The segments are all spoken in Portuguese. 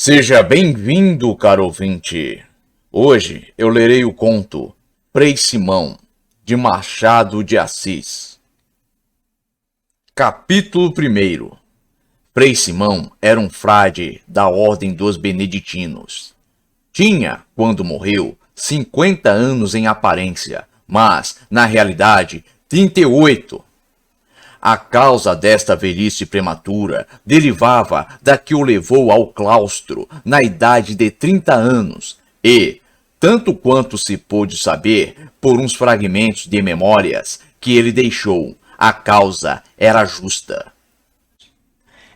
Seja bem-vindo, caro ouvinte. Hoje eu lerei o conto Frei Simão, de Machado de Assis. Capítulo 1. Frei Simão era um frade da ordem dos beneditinos. Tinha, quando morreu, 50 anos em aparência, mas, na realidade, 38. A causa desta velhice prematura derivava da que o levou ao claustro na idade de 30 anos e, tanto quanto se pôde saber por uns fragmentos de memórias que ele deixou, a causa era justa.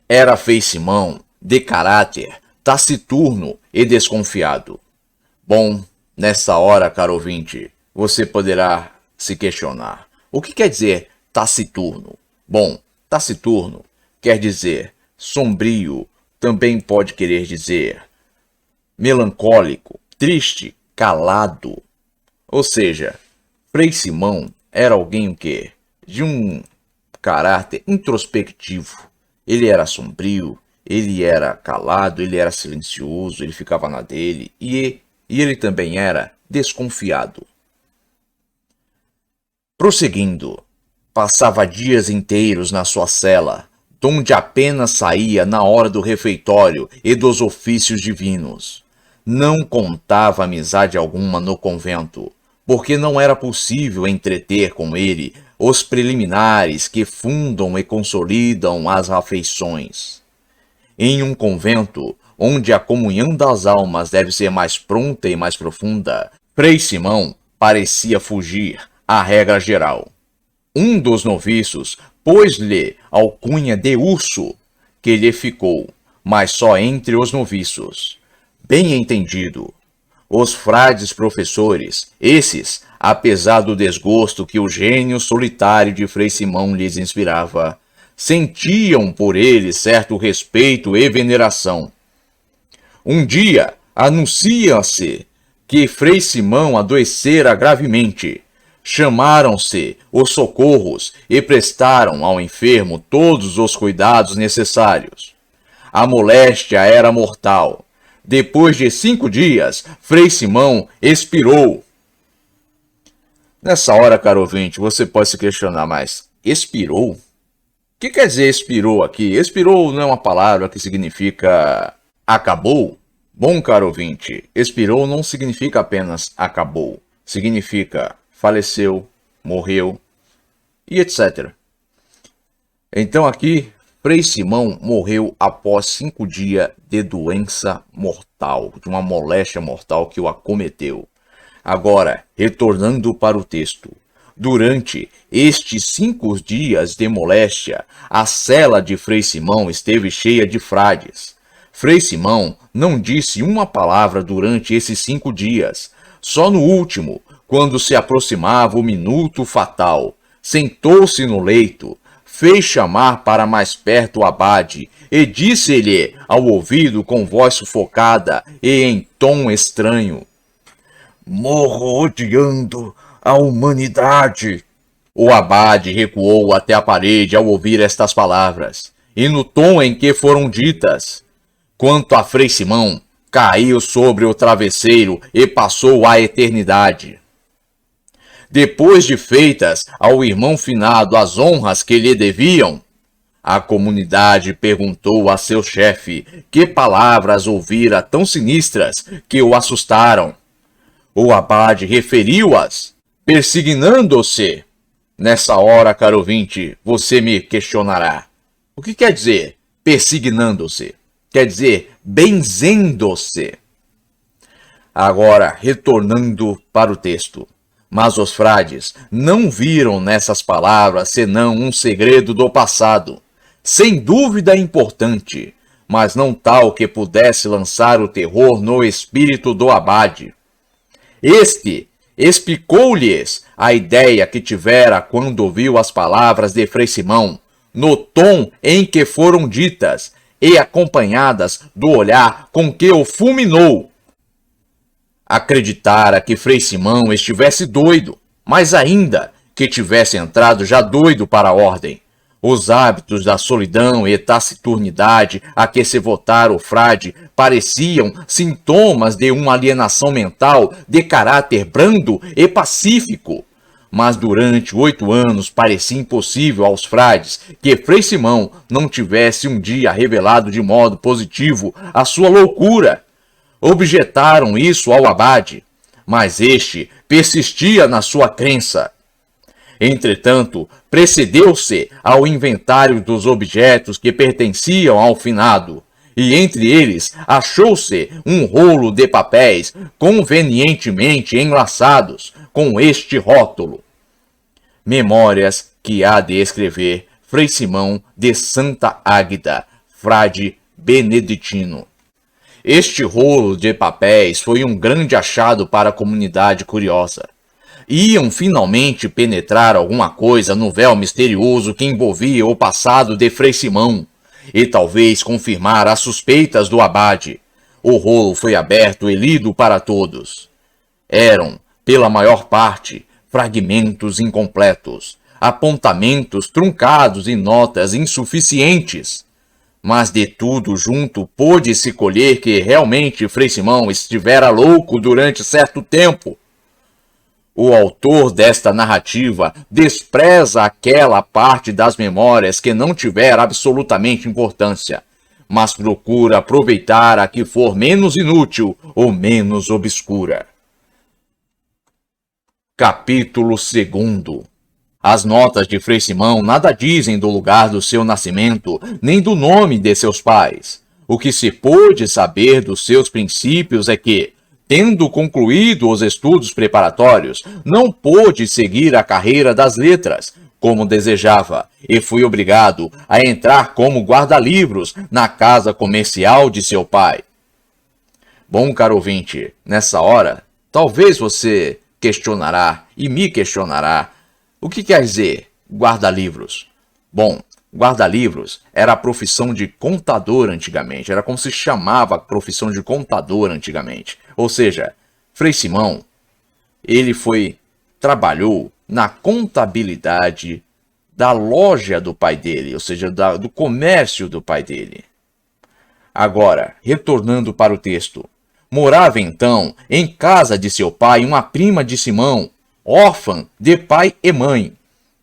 Era Frei Simão de caráter taciturno e desconfiado. Bom, nessa hora, caro ouvinte, você poderá se questionar. O que quer dizer taciturno? Bom, taciturno quer dizer sombrio, também pode querer dizer melancólico, triste, calado. Ou seja, Frei Simão era alguém de um caráter introspectivo. Ele era sombrio, ele era calado, ele era silencioso, ele ficava na dele e ele também era desconfiado. Prosseguindo, passava dias inteiros na sua cela, donde apenas saía na hora do refeitório e dos ofícios divinos. Não contava amizade alguma no convento, porque não era possível entreter com ele os preliminares que fundam e consolidam as afeições. Em um convento, onde a comunhão das almas deve ser mais pronta e mais profunda, Frei Simão parecia fugir à regra geral. Um dos noviços pôs-lhe alcunha de urso, que lhe ficou, mas só entre os noviços. Bem entendido. Os frades professores, esses, apesar do desgosto que o gênio solitário de Frei Simão lhes inspirava, sentiam por ele certo respeito e veneração. Um dia, anuncia-se que Frei Simão adoecera gravemente. Chamaram-se os socorros e prestaram ao enfermo todos os cuidados necessários. A moléstia era mortal. Depois de 5 dias, Frei Simão expirou. Nessa hora, caro ouvinte, você pode se questionar, mas expirou? O que quer dizer expirou aqui? Expirou não é uma palavra que significa acabou? Bom, caro ouvinte, expirou não significa apenas acabou. Significa faleceu, morreu e etc. Então aqui, Frei Simão morreu após 5 dias de doença mortal, de uma moléstia mortal que o acometeu. Agora, retornando para o texto. Durante estes 5 dias de moléstia, a cela de Frei Simão esteve cheia de frades. Frei Simão não disse uma palavra durante esses 5 dias. Só no último, quando se aproximava o minuto fatal, sentou-se no leito, fez chamar para mais perto o abade e disse-lhe ao ouvido com voz sufocada e em tom estranho: "Morro odiando a humanidade." O abade recuou até a parede ao ouvir estas palavras, e no tom em que foram ditas. Quanto a Frei Simão, caiu sobre o travesseiro e passou à eternidade. Depois de feitas ao irmão finado as honras que lhe deviam, a comunidade perguntou a seu chefe que palavras ouvira tão sinistras que o assustaram. O abade referiu-as, persignando-se. Nessa hora, caro ouvinte, você me questionará. O que quer dizer persignando-se? Quer dizer benzendo-se. Agora, retornando para o texto. Mas os frades não viram nessas palavras senão um segredo do passado, sem dúvida importante, mas não tal que pudesse lançar o terror no espírito do abade. Este explicou-lhes a ideia que tivera quando ouviu as palavras de Frei Simão, no tom em que foram ditas e acompanhadas do olhar com que o fulminou. Acreditara que Frei Simão estivesse doido, mas ainda que tivesse entrado já doido para a ordem. Os hábitos da solidão e taciturnidade a que se votara o frade pareciam sintomas de uma alienação mental de caráter brando e pacífico. Mas durante 8 anos parecia impossível aos frades que Frei Simão não tivesse um dia revelado de modo positivo a sua loucura. Objetaram isso ao abade, mas este persistia na sua crença. Entretanto, procedeu-se ao inventário dos objetos que pertenciam ao finado, e entre eles achou-se um rolo de papéis convenientemente enlaçados com este rótulo: Memórias que há de escrever Frei Simão de Santa Águeda, frade beneditino. Este rolo de papéis foi um grande achado para a comunidade curiosa. Iam finalmente penetrar alguma coisa no véu misterioso que envolvia o passado de Frei Simão, e talvez confirmar as suspeitas do abade. O rolo foi aberto e lido para todos. Eram, pela maior parte, fragmentos incompletos, apontamentos truncados e notas insuficientes. Mas de tudo junto pôde-se colher que realmente Frei Simão estivera louco durante certo tempo. O autor desta narrativa despreza aquela parte das memórias que não tiver absolutamente importância, mas procura aproveitar a que for menos inútil ou menos obscura. Capítulo 2. As notas de Frei Simão nada dizem do lugar do seu nascimento, nem do nome de seus pais. O que se pôde saber dos seus princípios é que, tendo concluído os estudos preparatórios, não pôde seguir a carreira das letras, como desejava, e foi obrigado a entrar como guarda-livros na casa comercial de seu pai. Bom, caro ouvinte, nessa hora, talvez você questionará e me questionará: o que quer dizer guarda-livros? Bom, guarda-livros era a profissão de contador antigamente, era como se chamava a profissão de contador antigamente. Ou seja, Frei Simão, ele trabalhou na contabilidade da loja do pai dele, ou seja, do comércio do pai dele. Agora, retornando para o texto, morava então em casa de seu pai uma prima de Simão, órfã de pai e mãe,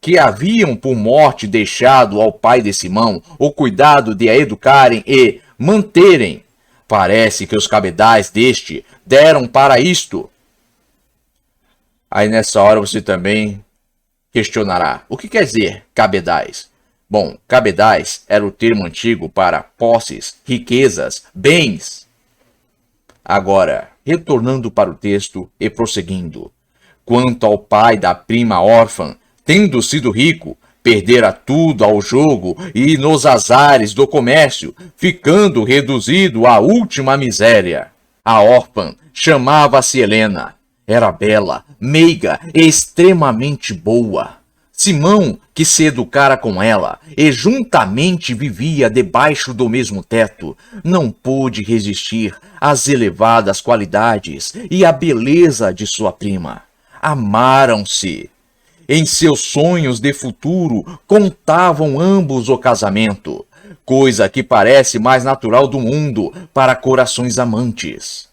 que haviam por morte deixado ao pai de Simão o cuidado de a educarem e manterem. Parece que os cabedais deste deram para isto. Aí nessa hora você também questionará: o que quer dizer cabedais? Bom, cabedais era o termo antigo para posses, riquezas, bens. Agora, retornando para o texto e prosseguindo. Quanto ao pai da prima órfã, tendo sido rico, perdera tudo ao jogo e nos azares do comércio, ficando reduzido à última miséria. A órfã chamava-se Helena. Era bela, meiga e extremamente boa. Simão, que se educara com ela e juntamente vivia debaixo do mesmo teto, não pôde resistir às elevadas qualidades e à beleza de sua prima. Amaram-se. Em seus sonhos de futuro, contavam ambos o casamento, coisa que parece mais natural do mundo para corações amantes.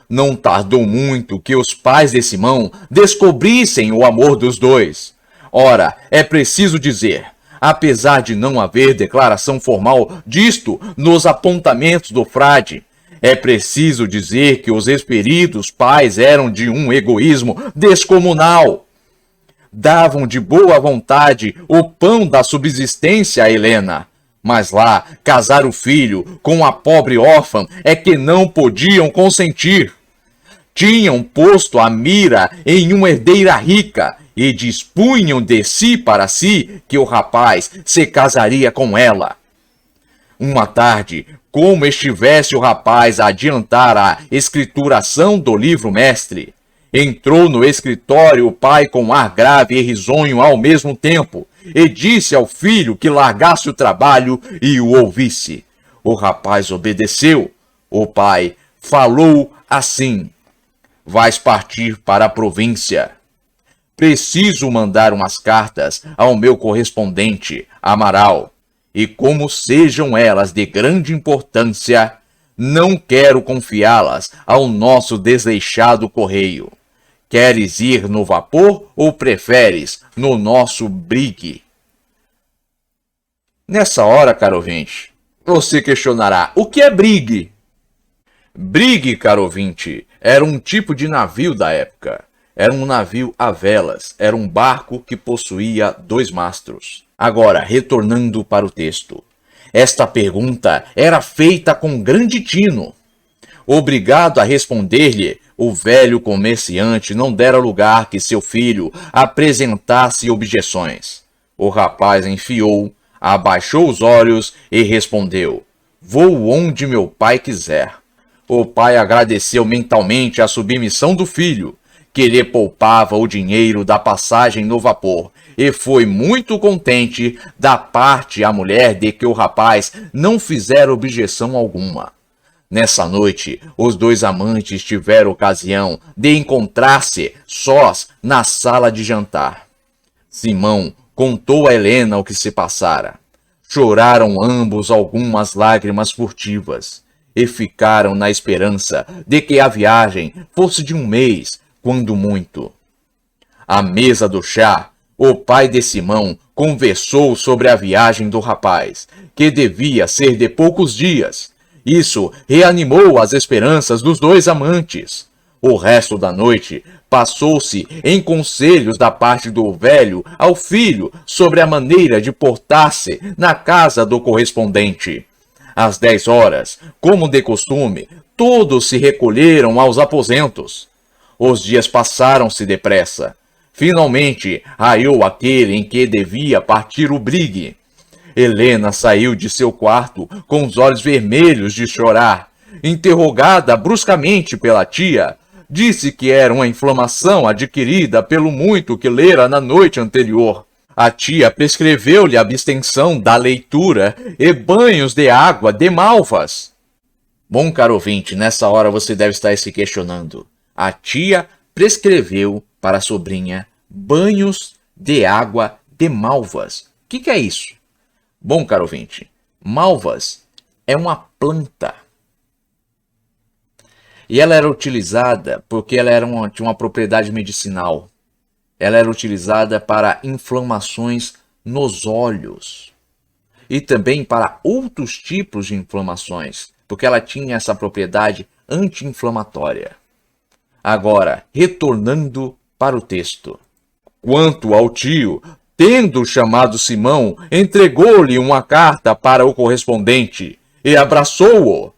Não tardou muito que os pais de Simão descobrissem o amor dos dois. Ora, é preciso dizer, apesar de não haver declaração formal disto nos apontamentos do frade, é preciso dizer que os experidos pais eram de um egoísmo descomunal. Davam de boa vontade o pão da subsistência a Helena, mas lá casar o filho com a pobre órfã é que não podiam consentir. Tinham posto a mira em uma herdeira rica e dispunham de si para si que o rapaz se casaria com ela. Uma tarde, como estivesse o rapaz a adiantar a escrituração do livro-mestre, entrou no escritório o pai com ar grave e risonho ao mesmo tempo, e disse ao filho que largasse o trabalho e o ouvisse. O rapaz obedeceu. O pai falou assim: vais partir para a província. Preciso mandar umas cartas ao meu correspondente, Amaral, e como sejam elas de grande importância, não quero confiá-las ao nosso desleixado correio. Queres ir no vapor ou preferes no nosso brigue? Nessa hora, caro ouvinte, você questionará: o que é brigue? Brigue, caro ouvinte, era um tipo de navio da época. Era um navio a velas, era um barco que possuía 2 mastros. Agora, retornando para o texto. Esta pergunta era feita com grande tino. Obrigado a responder-lhe, o velho comerciante não dera lugar que seu filho apresentasse objeções. O rapaz enfiou, abaixou os olhos e respondeu: vou onde meu pai quiser. O pai agradeceu mentalmente a submissão do filho, que lhe poupava o dinheiro da passagem no vapor, e foi muito contente da parte a mulher de que o rapaz não fizera objeção alguma. Nessa noite, os 2 amantes tiveram ocasião de encontrar-se sós na sala de jantar. Simão contou a Helena o que se passara. Choraram ambos algumas lágrimas furtivas e ficaram na esperança de que a viagem fosse de 1 mês, quando muito. À mesa do chá, o pai de Simão conversou sobre a viagem do rapaz, que devia ser de poucos dias. Isso reanimou as esperanças dos 2 amantes. O resto da noite passou-se em conselhos da parte do velho ao filho sobre a maneira de portar-se na casa do correspondente. Às 10 horas, como de costume, todos se recolheram aos aposentos. Os dias passaram-se depressa. Finalmente, raiou aquele em que devia partir o brigue. Helena saiu de seu quarto com os olhos vermelhos de chorar. Interrogada bruscamente pela tia, disse que era uma inflamação adquirida pelo muito que lera na noite anterior. A tia prescreveu-lhe abstenção da leitura e banhos de água de malvas. Bom, caro ouvinte, nessa hora você deve estar se questionando. A tia prescreveu para a sobrinha banhos de água de malvas. O que é isso? Bom, caro ouvinte, malvas é uma planta. E ela era utilizada porque ela tinha uma propriedade medicinal. Ela era utilizada para inflamações nos olhos. E também para outros tipos de inflamações, porque ela tinha essa propriedade anti-inflamatória. Agora, retornando para o texto. Quanto ao tio, tendo chamado Simão, entregou-lhe uma carta para o correspondente e abraçou-o.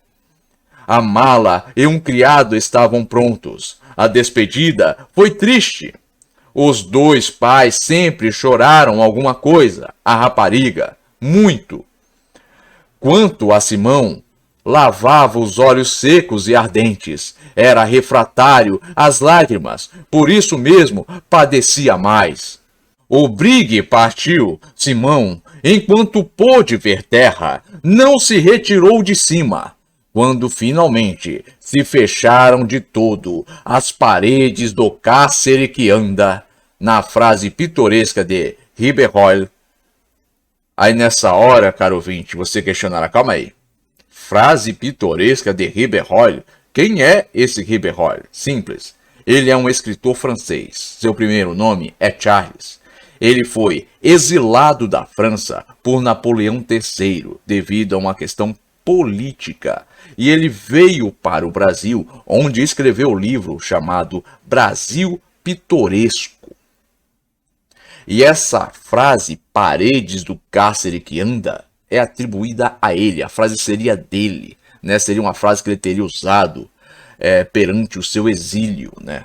A mala e um criado estavam prontos. A despedida foi triste. Os 2 pais sempre choraram alguma coisa, a rapariga, muito. Quanto a Simão, lavava os olhos secos e ardentes, era refratário às lágrimas, por isso mesmo padecia mais. O brigue partiu. Simão, enquanto pôde ver terra, não se retirou de cima. Quando finalmente se fecharam de todo as paredes do cárcere que anda, na frase pitoresca de Riberolle. Aí nessa hora, caro ouvinte, você questionará, calma aí. Frase pitoresca de Riberolle? Quem é esse Riberolle? Simples. Ele é um escritor francês. Seu primeiro nome é Charles. Ele foi exilado da França por Napoleão III devido a uma questão política. E ele veio para o Brasil, onde escreveu o livro chamado Brasil Pitoresco. E essa frase, paredes do cárcere que anda, é atribuída a ele. A frase seria dele, né? Seria uma frase que ele teria usado perante o seu exílio, né?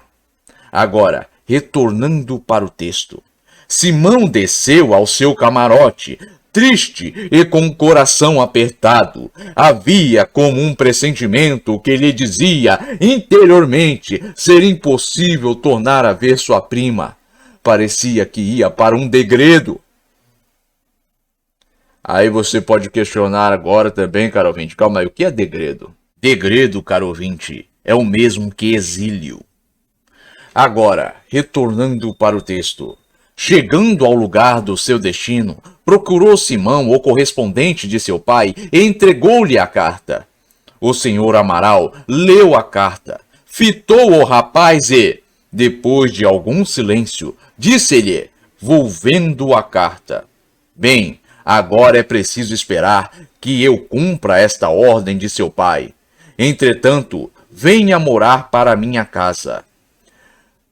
Agora, retornando para o texto. Simão desceu ao seu camarote, triste e com o coração apertado. Havia como um pressentimento que lhe dizia interiormente ser impossível tornar a ver sua prima. Parecia que ia para um degredo. Aí você pode questionar agora também, caro ouvinte. Calma aí, o que é degredo? Degredo, caro ouvinte, é o mesmo que exílio. Agora, retornando para o texto. Chegando ao lugar do seu destino, procurou Simão, o correspondente de seu pai, e entregou-lhe a carta. O senhor Amaral leu a carta, fitou o rapaz e, depois de algum silêncio, disse-lhe, volvendo a carta: Bem, agora é preciso esperar que eu cumpra esta ordem de seu pai. Entretanto, venha morar para minha casa.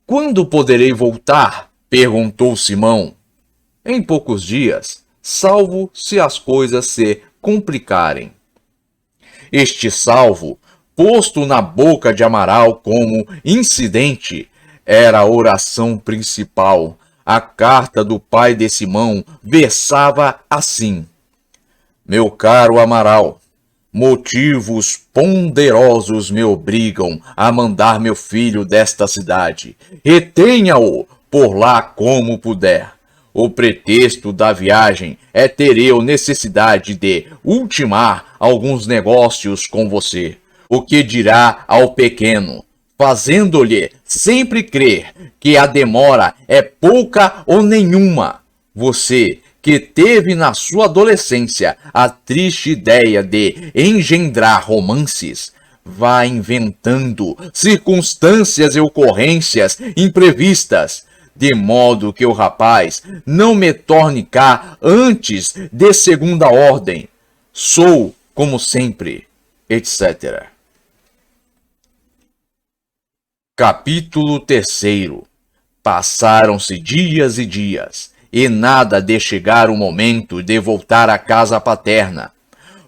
Quando poderei voltar? Perguntou Simão. Em poucos dias, salvo se as coisas se complicarem. Este salvo, posto na boca de Amaral como incidente, era a oração principal. A carta do pai de Simão versava assim: Meu caro Amaral, motivos ponderosos me obrigam a mandar meu filho desta cidade. Retenha-o por lá como puder. O pretexto da viagem é ter eu necessidade de ultimar alguns negócios com você. O que dirá ao pequeno, fazendo-lhe sempre crer que a demora é pouca ou nenhuma? Você, que teve na sua adolescência a triste ideia de engendrar romances, vá inventando circunstâncias e ocorrências imprevistas, de modo que o rapaz não me torne cá antes de segunda ordem. Sou, como sempre, etc. Capítulo 3. Passaram-se dias e dias, e nada de chegar o momento de voltar à casa paterna.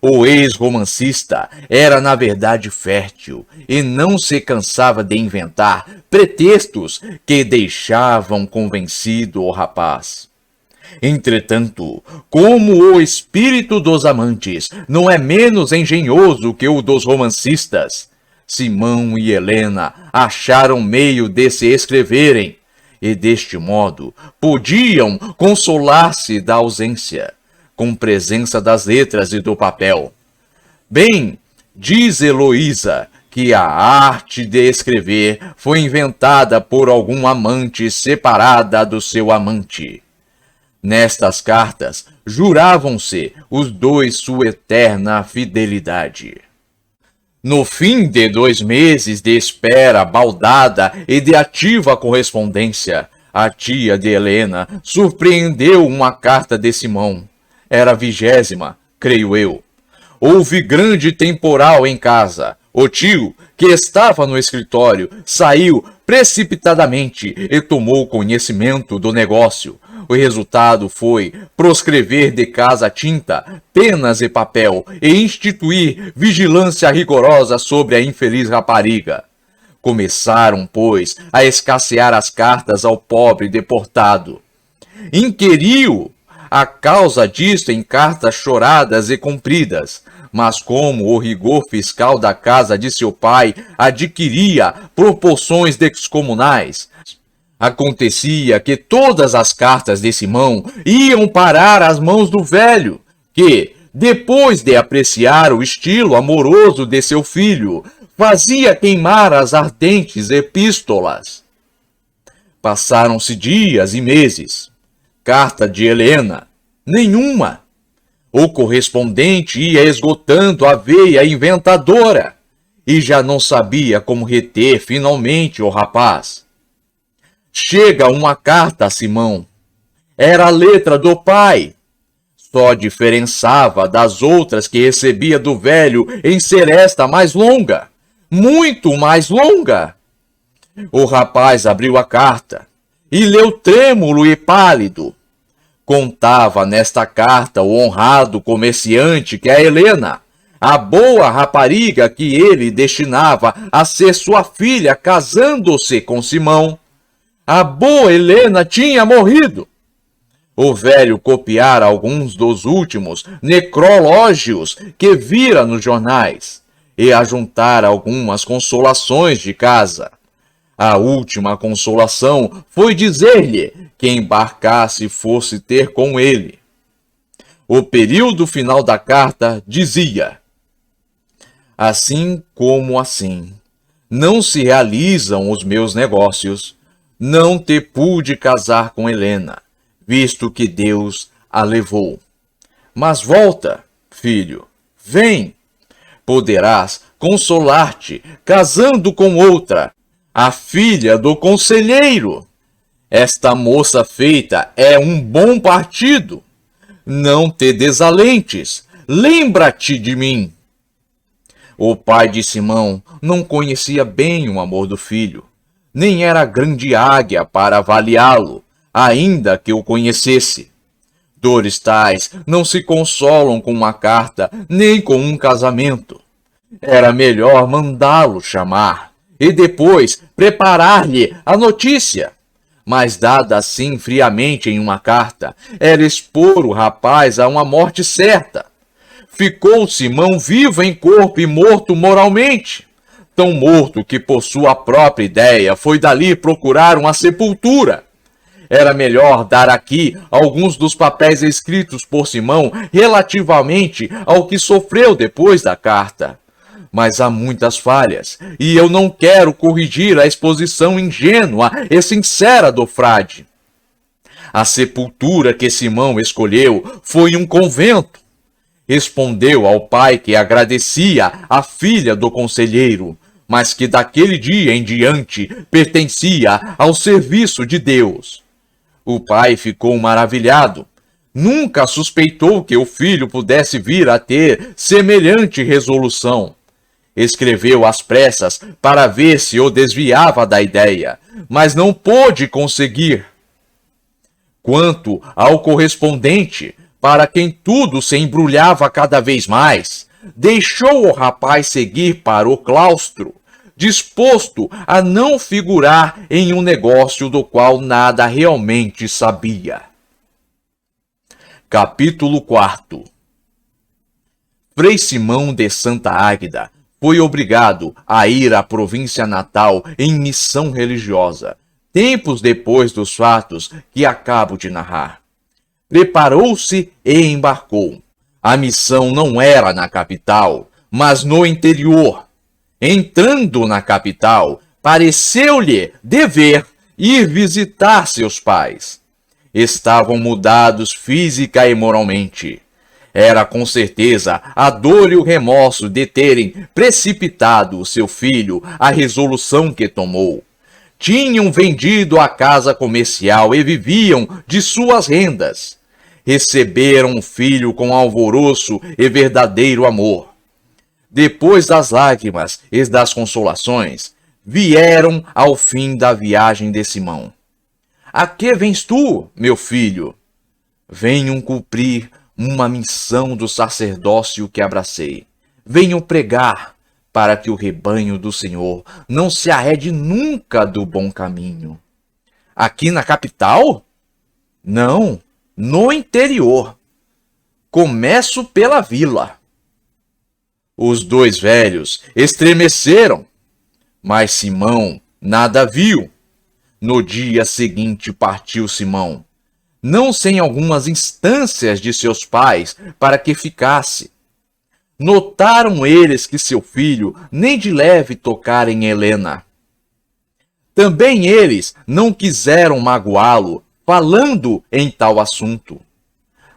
O ex-romancista era, na verdade, fértil e não se cansava de inventar pretextos que deixavam convencido o rapaz. Entretanto, como o espírito dos amantes não é menos engenhoso que o dos romancistas, Simão e Helena acharam meio de se escreverem, e deste modo podiam consolar-se da ausência, com presença das letras e do papel. Bem, diz Heloísa que a arte de escrever foi inventada por algum amante separada do seu amante. Nestas cartas, juravam-se os dois sua eterna fidelidade. No fim de 2 meses de espera baldada e de ativa correspondência, a tia de Helena surpreendeu uma carta de Simão. Era a 20ª, creio eu. Houve grande temporal em casa. O tio, que estava no escritório, saiu precipitadamente e tomou conhecimento do negócio. O resultado foi proscrever de casa tinta, penas e papel e instituir vigilância rigorosa sobre a infeliz rapariga. Começaram, pois, a escassear as cartas ao pobre deportado. Inquiriu a causa disto em cartas choradas e compridas, mas como o rigor fiscal da casa de seu pai adquiria proporções descomunais, acontecia que todas as cartas de Simão iam parar às mãos do velho, que, depois de apreciar o estilo amoroso de seu filho, fazia queimar as ardentes epístolas. Passaram-se dias e meses. Carta de Helena, nenhuma. O correspondente ia esgotando a veia inventadora e já não sabia como reter finalmente o rapaz. Chega uma carta a Simão. Era a letra do pai. Só diferençava das outras que recebia do velho em ser esta mais longa, muito mais longa. O rapaz abriu a carta e leu trêmulo e pálido. Contava nesta carta o honrado comerciante que é Helena, a boa rapariga que ele destinava a ser sua filha casando-se com Simão. A boa Helena tinha morrido. O velho copiara alguns dos últimos necrológios que vira nos jornais e ajuntara algumas consolações de casa. A última consolação foi dizer-lhe que embarcasse e fosse ter com ele. O período final da carta dizia: assim como assim, não se realizam os meus negócios, não te pude casar com Helena, visto que Deus a levou. Mas volta, filho, vem. Poderás consolar-te casando com outra, a filha do conselheiro. Esta moça feita é um bom partido. Não te desalentes, lembra-te de mim. O pai de Simão não conhecia bem o amor do filho, nem era grande águia para avaliá-lo, ainda que o conhecesse. Dores tais não se consolam com uma carta, nem com um casamento. Era melhor mandá-lo chamar, e depois preparar-lhe a notícia. Mas dada assim friamente em uma carta, era expor o rapaz a uma morte certa. Ficou Simão vivo em corpo e morto moralmente. Tão morto que, por sua própria ideia, foi dali procurar uma sepultura. Era melhor dar aqui alguns dos papéis escritos por Simão relativamente ao que sofreu depois da carta. Mas há muitas falhas, e eu não quero corrigir a exposição ingênua e sincera do frade. A sepultura que Simão escolheu foi um convento. Respondeu ao pai que agradecia a filha do conselheiro, mas que daquele dia em diante pertencia ao serviço de Deus. O pai ficou maravilhado. Nunca suspeitou que o filho pudesse vir a ter semelhante resolução. Escreveu às pressas para ver se o desviava da ideia, mas não pôde conseguir. Quanto ao correspondente, para quem tudo se embrulhava cada vez mais, deixou o rapaz seguir para o claustro, disposto a não figurar em um negócio do qual nada realmente sabia. Capítulo 4. Frei Simão de Santa Águeda foi obrigado a ir à província natal em missão religiosa, tempos depois dos fatos que acabo de narrar. Preparou-se e embarcou. A missão não era na capital, mas no interior. Entrando na capital, pareceu-lhe dever ir visitar seus pais. Estavam mudados física e moralmente. Era com certeza a dor e o remorso de terem precipitado o seu filho à resolução que tomou. Tinham vendido a casa comercial e viviam de suas rendas. Receberam um filho com alvoroço e verdadeiro amor. Depois das lágrimas e das consolações, vieram ao fim da viagem de Simão. A que vens tu, meu filho? Venho cumprir uma missão do sacerdócio que abracei. Venho pregar para que o rebanho do Senhor não se arrede nunca do bom caminho. Aqui na capital? Não, no interior. Começo pela vila. Os dois velhos estremeceram, mas Simão nada viu. No dia seguinte partiu Simão, não sem algumas instâncias de seus pais para que ficasse. Notaram eles que seu filho nem de leve tocara em Helena. Também eles não quiseram magoá-lo, falando em tal assunto.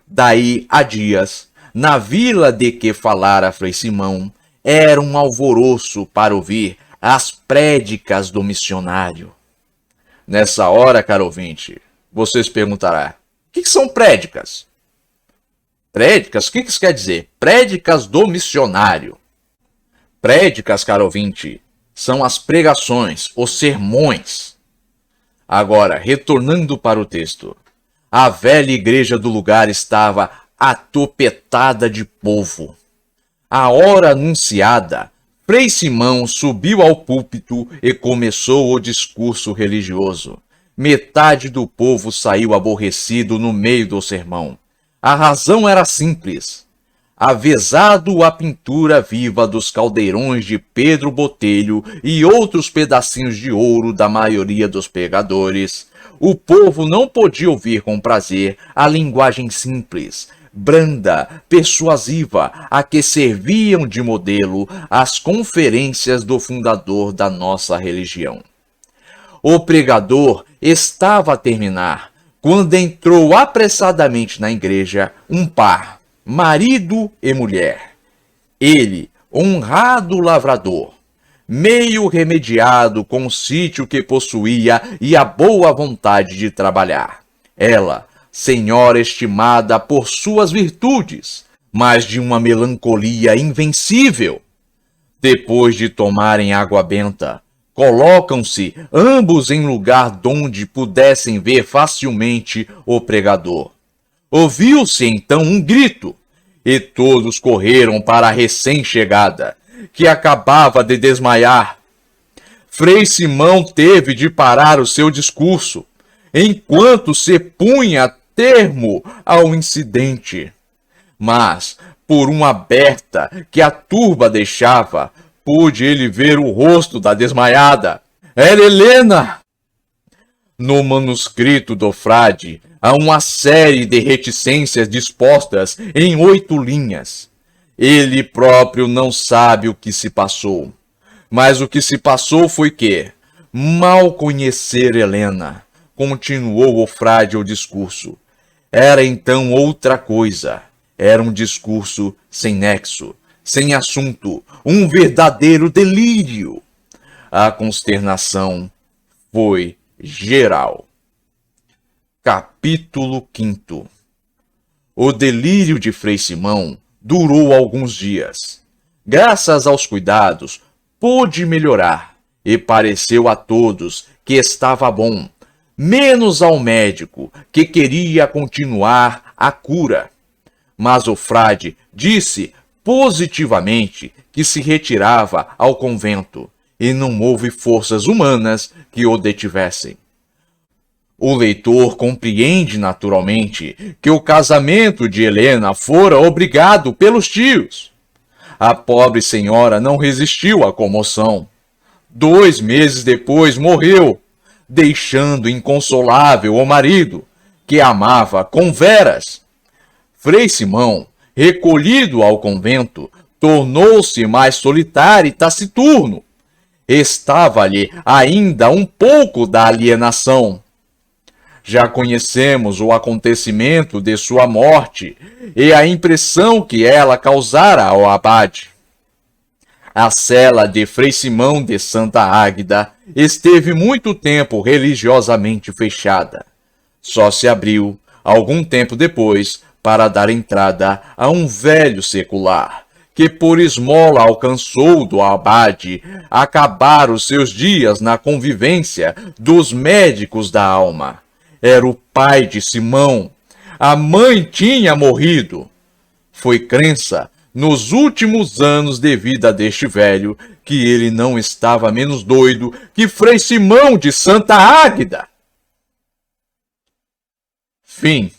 Daí a dias, na vila de que falara Frei Simão, era um alvoroço para ouvir as prédicas do missionário. Nessa hora, caro ouvinte, você se perguntará, o que são prédicas? Prédicas, o que isso quer dizer? Prédicas do missionário. Prédicas, caro ouvinte, são as pregações, os sermões. Agora, retornando para o texto, a velha igreja do lugar estava atopetada de povo. À hora anunciada, Frei Simão subiu ao púlpito e começou o discurso religioso. Metade do povo saiu aborrecido no meio do sermão. A razão era simples. Avezado a pintura viva dos caldeirões de Pedro Botelho e outros pedacinhos de ouro da maioria dos pregadores, o povo não podia ouvir com prazer a linguagem simples, branda, persuasiva, a que serviam de modelo as conferências do fundador da nossa religião. O pregador estava a terminar quando entrou apressadamente na igreja um par, marido e mulher. Ele, honrado lavrador, meio remediado com o sítio que possuía e a boa vontade de trabalhar. Ela, senhora estimada por suas virtudes, mas de uma melancolia invencível. Depois de tomarem água benta, colocam-se ambos em lugar donde pudessem ver facilmente o pregador. Ouviu-se então um grito, e todos correram para a recém-chegada, que acabava de desmaiar. Frei Simão teve de parar o seu discurso, enquanto se punha termo ao incidente. Mas, por uma aberta que a turba deixava, pôde ele ver o rosto da desmaiada. Era Helena! No manuscrito do frade, há uma série de reticências dispostas em 8 linhas. Ele próprio não sabe o que se passou. Mas o que se passou foi que, mal conhecer Helena, continuou o frade o discurso. Era então outra coisa. Era um discurso sem nexo, sem assunto, um verdadeiro delírio. A consternação foi geral. Capítulo 5. O delírio de Frei Simão durou alguns dias. Graças aos cuidados, pôde melhorar, e pareceu a todos que estava bom, menos ao médico, que queria continuar a cura. Mas o frade disse positivamente que se retirava ao convento, e não houve forças humanas que o detivessem. O leitor compreende naturalmente que o casamento de Helena fora obrigado pelos tios. A pobre senhora não resistiu à comoção. 2 meses depois morreu, deixando inconsolável o marido, que amava com veras. Frei Simão, recolhido ao convento, tornou-se mais solitário e taciturno. Estava-lhe ainda um pouco da alienação. Já conhecemos o acontecimento de sua morte e a impressão que ela causara ao abade. A cela de Frei Simão de Santa Águeda esteve muito tempo religiosamente fechada. Só se abriu, algum tempo depois, para dar entrada a um velho secular, que por esmola alcançou do abade acabar os seus dias na convivência dos médicos da alma. Era o pai de Simão. A mãe tinha morrido. Foi crença, nos últimos anos de vida deste velho, que ele não estava menos doido que Frei Simão de Santa Águeda. Fim.